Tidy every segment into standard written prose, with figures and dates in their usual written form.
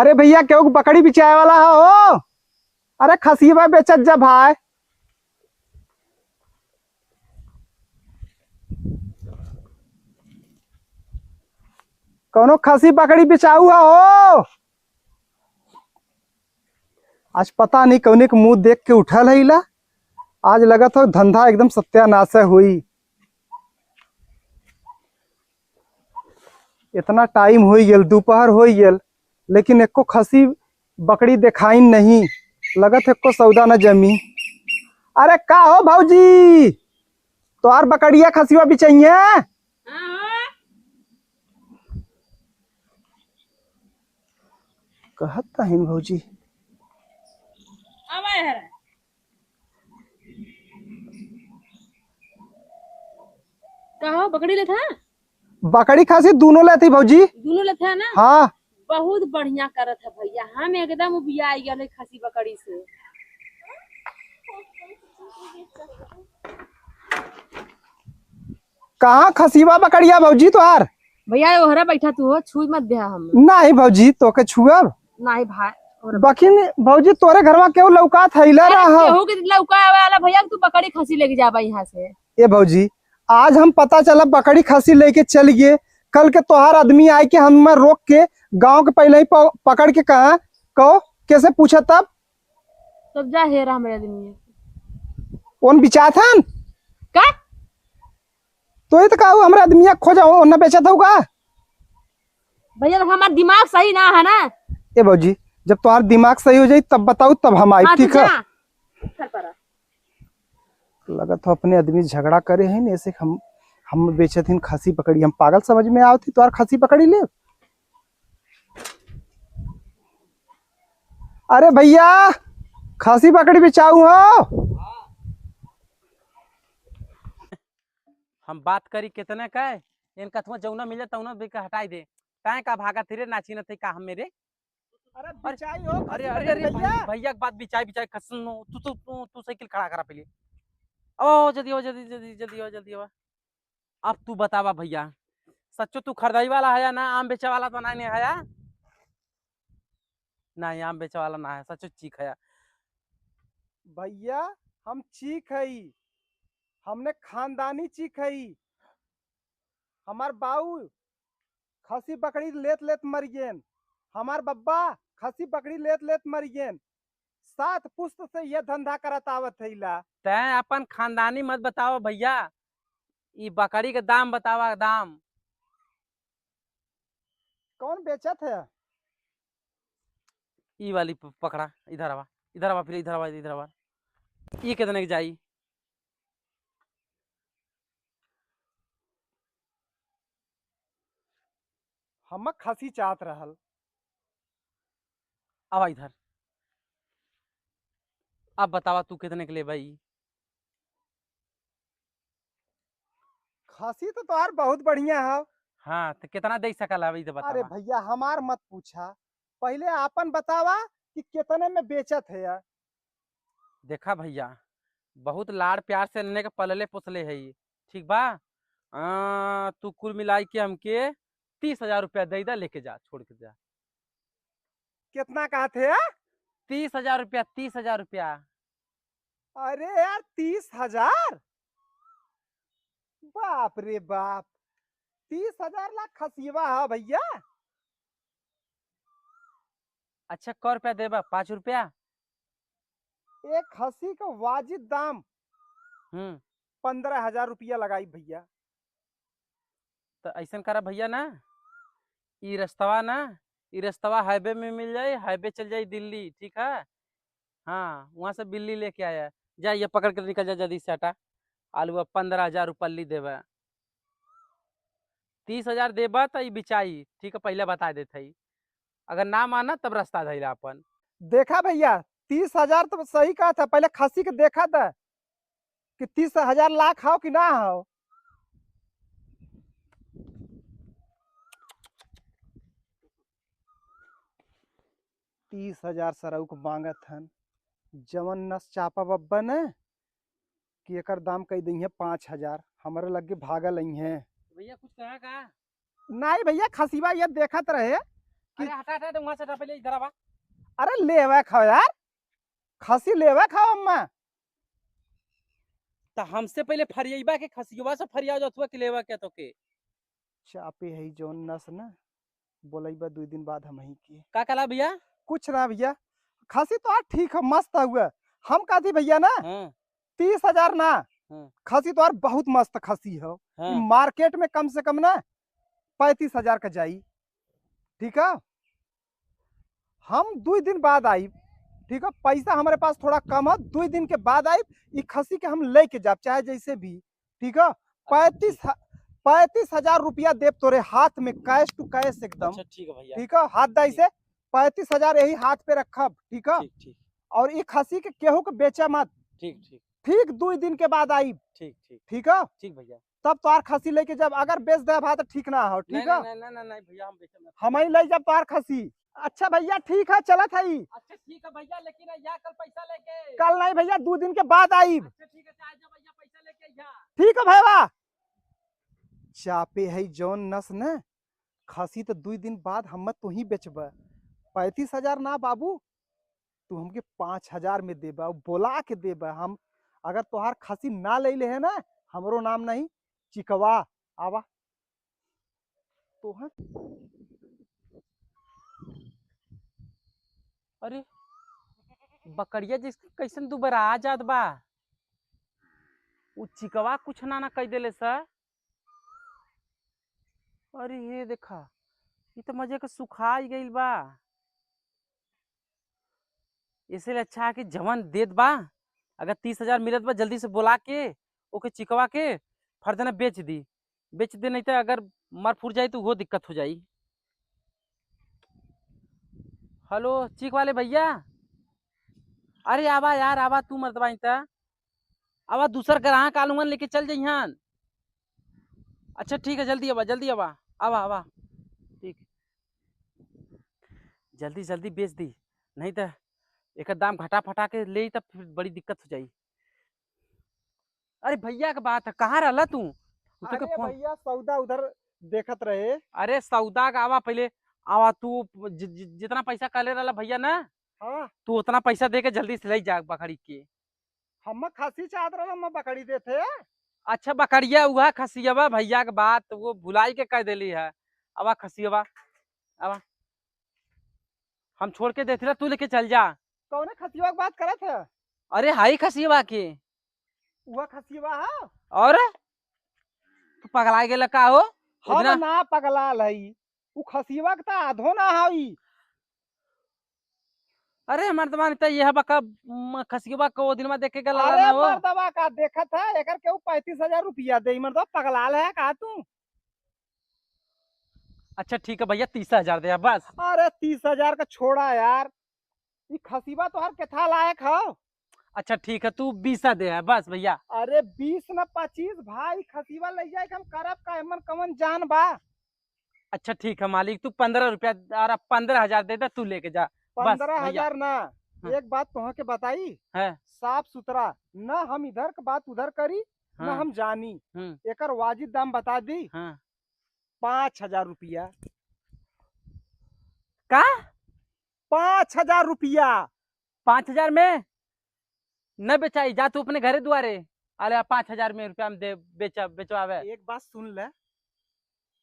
अरे भैया क्यों बकरी बिचाए वाला है हो। अरे खसीबा बेचत जा भाई। कौनो खसी बकरी बिचाऊ हो। आज पता नहीं कौने के मुंह देख के उठल है इला। आज लगा था धंधा एकदम सत्यानाश हुई। इतना टाइम हो गेल, दोपहर हो गेल, लेकिन एको खसी बकरी दिखाई नहीं। लगत एको सौदा न जमी। अरे का हो भाऊजी, तोहार बकरिया खसिया बिचैया। कहत तहिन भौजी। कहो बकरी ले था। बकरी खसी दोनों लेती भौजी। दोनों ले था ना। हाँ बहुत बढ़िया करत है भैया, हम एकदम उबिया गए खसी बकरी से। कहाँ खसीबा बकरिया भौजी तोहार। भैया ओहरा बैठा तू हो, छुई मत दे हम। नहीं भौजी तो के छुअब नहीं भाई बकिन भौजी तोरे घरवा केहू लौका थैला रहा। केहू के लौका वाला भैया तू बकरी खसी लेके जाबा यहाँ से। ए भौजी आज हम पता चला बकरी खसी लेके चल गए। कल के तोहार आदमी आए के हम रोक के गांव के पहले ही पकड़ के कहा कहो कैसे पूछा तब जा हेरा हमारे आदमी कौन बिचा था का। तो ये तो कहा हमारे आदमी खोजा ओना बेचा था का। भैया तो हमारा दिमाग सही ना है ना। ए भौजी जब तुम्हारा दिमाग सही हो जाए तब बताओ, तब हम आए। ठीक है लगा तो अपने आदमी झगड़ा करे हैं ऐसे। हम बेचे थे खसी पकड़ी। हम पागल समझ में आओ थी तो खसी पकड़ी ले। अरे भैया खसी पकड़ी बिचाऊ हो। हम बात करी कितने का है इनका थोड़ा जौना मिले तौना भी हटाई दे। काहे का भागा तेरे नाची न थे का हम मेरे। अरे बिचाई हो। अरे अरे अरे भैया बात बिचाई बिचाई खसन तू तू तू तू साइकिल खड़ा करा पहले। ओ जल्दी हो जल्दी जल्दी जल्दी हो जल्दी हो। अब तू बतावा भैया सच्चो तू खरीदाई वाला है या ना आम बेचे वाला तो नहीं है या? नहीं आम बेचे वाला ना है, सच्चो चीख है भैया। हम चीख है, हमने खानदानी चीख है। हमार बाऊ खसी बकरी लेत लेत मर गेन। हमार बब्बा खसी बकरी लेत लेत मर गेन। 7 पुस्त से ये धंधा करत आवत है ला। तैं अपन खानदानी मत बताओ भैया, ये बकरी के दाम बतावा दाम। कौन बेचत है। ई वाली पकड़ा इधर आवा इधर आवा फिर इधर आवा इधर आवा। ये कितने की जाई। हम खसी चाहत रहल। आवा इधर। अब बतावा तू कितने के लिए भाई। खसी तो तोहार बहुत बढ़िया है। हाँ तो कितना दे सकल है तो अरे बतावा। भैया हमार मत पूछा, पहले आपन बतावा कि कितने में बेचत है यार। देखा भैया बहुत लाड़ प्यार से लेने के पलले पोसले है ये, ठीक बा। तू कुल मिलाई के हमके 30,000 रुपया दे दा, लेके जा छोड़ के जा। कितना कहा थे। 30,000 रुपया 30,000 रुपया। अरे यार 30,000। बाप रे बाप, 30,000 लाख खसीवा है भैया। अच्छा क रुपया देबा 5 रुपया। एक खसी का वाजिब दाम 15,000 रुपया लगाई भैया। तो ऐसा करा भैया ना, ई रास्तवा हाईवे में मिल जाए, हाईवे चल जाए दिल्ली, ठीक है। हाँ वहां से बिल्ली लेके आया जा, ये पकड़ कर निकल जा जल्दी से हटा। आलू 15,000 रुपया देबा। 30,000 देबा तो बिचाई, ठीक है पहले बता देते। अगर ना माना तब रास्ता धैला अपन। देखा भैया 30,000 तो सही कहा था। पहले खसी के देखा था कि 30,000 लाख हो कि ना हो। 30,000 सरऊ मांगत हन। जवन नस चापा बब्बा ने कि एकर दाम कही दी है 5,000। हमारे लगे भागल ही है। भैया कुछ कहा का। नहीं भैया खसीबा ये देखत रहे कि- अरे हटा हटा वहां से हटा, पहले इधर आवा। अरे लेवा खाओ यार, खसी लेवा खाओ अम्मा। तो हमसे पहले फरियाबा के खसियवा से फरिया जात हुआ कि लेवा क्या तो के चापे है जोन नस ना, बोलैबा 2 दिन बाद हम ही की। का कला भैया। कुछ ना भैया, खसी तो आज ठीक है, मस्त हुआ। हम कहती भैया ना हाँ 30,000 ना, हाँ खसी तो यार बहुत मस्त खसी हो। हाँ मार्केट में कम से कम ना 35,000 का जाई। ठीक है, हम 2 दिन बाद आई। ठीक है, पैसा हमारे पास थोड़ा कम है, 2 दिन के बाद आई। ये खसी के हम लेके जाब चाहे जैसे भी। ठीक है, 35,000 रुपया देव तोरे हाथ में, कैश टू कैश एकदम। अच्छा ठीक है भैया। ठीक है, हाथ दाई से 35,000 यही हाथ पे रखब। ठीक है, ठीक ठीक और ये खसी के केहू के बेचा मत। ठीक ठीक ठीक 2 दिन के बाद आई। ठीक ठीक ठीक है, ठीक भैया। तब तोहार खसी लेके जब अगर बेच दे भाई तो ठीक ना हो। नहीं ठीक है, नहीं नहीं नहीं नहीं भैया, हम बेचे मत। हम ही ले जब तोहार खसी। अच्छा भैया ठीक है, चलत है। अच्छा ठीक है भैया, लेकिन या कल पैसा लेके। कल नहीं भैया, 2 दिन के बाद आई। अच्छा ठीक है, चाहे भैया पैसा लेके या। ठीक है भैया। चापे है जौन नस न, खसी तो 2 दिन बाद हम तू ही बेचब। 35,000 ना बाबू, तू हमके 5,000 में देबा, बोला के देबा हम। अगर तोहार खसी ना ले ले है ना, हमरो नाम नहीं चिकवा। आवा तो है। अरे बकरिया जिस कैसन दुबारा आ जात बा, उ चिकवा कुछ ना कह देले सर। अरे ये देखा, ये तो मजे के सुखा ही गइल बा। इसलिए अच्छा है कि जवन देत बा, अगर 30,000 मिलत बा जल्दी से बोला के ओके चिकवा के फर देना बेच दी। बेच दे, नहीं तो अगर मर फूट जाई तो वो दिक्कत हो जाई। हेलो चीक वाले भैया, अरे आवा यार आवा, तू मरतबा इता आवा, दूसर ग्राहक आलूगन लेके चल जइहन। अच्छा ठीक है, जल्दी आवा जल्दी आवा। आवा आवा ठीक, जल्दी जल्दी बेच दी, नहीं तो एक दाम घटा फटा के ले तब फिर बड़ी दिक्कत हो जाई। अरे भैया का बात है, कहाँ रहला तू? तो के अरे फोन। भैया सौदा उधर देखत रहे। अरे सौदा का आवा पहले, आवा तू जितना पैसा कहले रहला भैया ना, हाँ, तू उतना पैसा दे के जल्दी से ले जा बकरी के। हम खसी चाहत रहा, हम बकरी देते। अच्छा बकरिया हुआ खसियवा, भैया के बात वो भुलाई के कह देली है। अब खसियवा, अब हम छोड़ के देते तू लेके चल जा। कौन खसिया की बात करत है? अरे हाई खसियवा के। वह खसिया है। और तू पगला गेल का हो? हम उतना ना पगलाल हई, उ खसिया के तो आधो ना हई। अरे मर्दमान तो यह बका खसियवा को वो दिन में देखे गला अरे ना हो। मर्दवा का देखत है, एकर केहू 35,000 रुपया दे। मर्दवा पगलाल है का तू? अच्छा ठीक है भैया, 30,000 दे बस। अरे 30,000 का छोड़ा यार, ये खसीबा तो हर केथा लायक हो। अच्छा ठीक है, तू 20 दे है बस भैया। अरे 20 न 25 भाई, खसीबा ले जाए हम करब का, एमन कमन जान बा। अच्छा ठीक है मालिक, तू 15 रुपया और 15,000 दे दे, तू लेके जा बस भैया। 15,000 ना। हाँ। एक बात तुह के बताई, है साफ सुथरा, न हम इधर के बात उधर करी, न हाँ हम जानी। एकर वाजिब दाम बता दी, हाँ 5,000 रुपया। का 5,000 रुपया। 5,000 में न बेचाई, जा तू अपने घरे दुआरे। अरे 5,000 में रुपया में दे बेचा बेचवावे। एक बात सुन ले,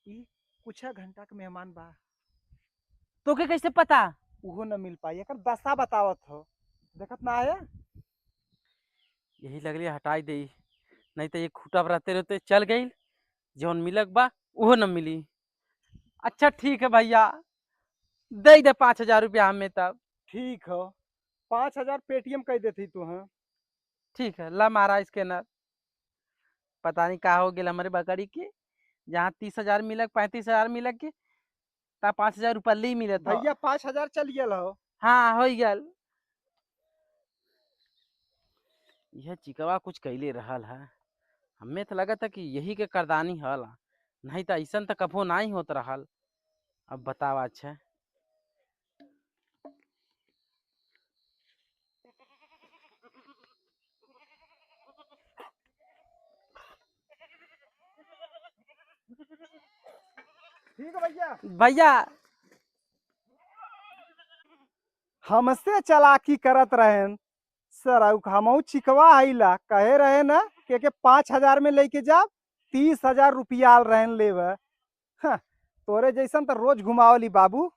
ई कुछ घंटा के मेहमान बा, तो के कैसे पता? उहो न मिल पाई। एकर दशा बतावत हो, देखत ना है। यही लगली हटाई दे, नहीं तो ये खूटा पर रहते रहते चल गई, जौन मिलक बा वो न मिली। अच्छा ठीक है भैया, दे 5,000 रुपया हमें तब। ठीक हो, 5,000 पेटीएम कर देती तू। हाँ, ठीक है, ला मारा स्कैनर। पता नहीं का हो गया हमारे बकरी के, जहाँ 30,000 मिलक 35,000 मिलक के, ता 5,000 रुपया ले मिले था। भैया 5,000 चल गया हो। हाँ हो गल। यह चिकवा कुछ कैले रहल है, हमें तो लगा था कि यही के करदानी हल, नहीं तो ऐसा तो कभो नहीं होत रहल। अब बताओ। अच्छा ठीक है भैया। भैया, हमसे चलाकी करत रहेन सर। हमहू चिकवा आइला कहे रहे ना के 5,000 में लेके जा, 30,000 रुपया रहन लेव। हाँ, तोरे जैसन तो रोज घुमावली बाबू।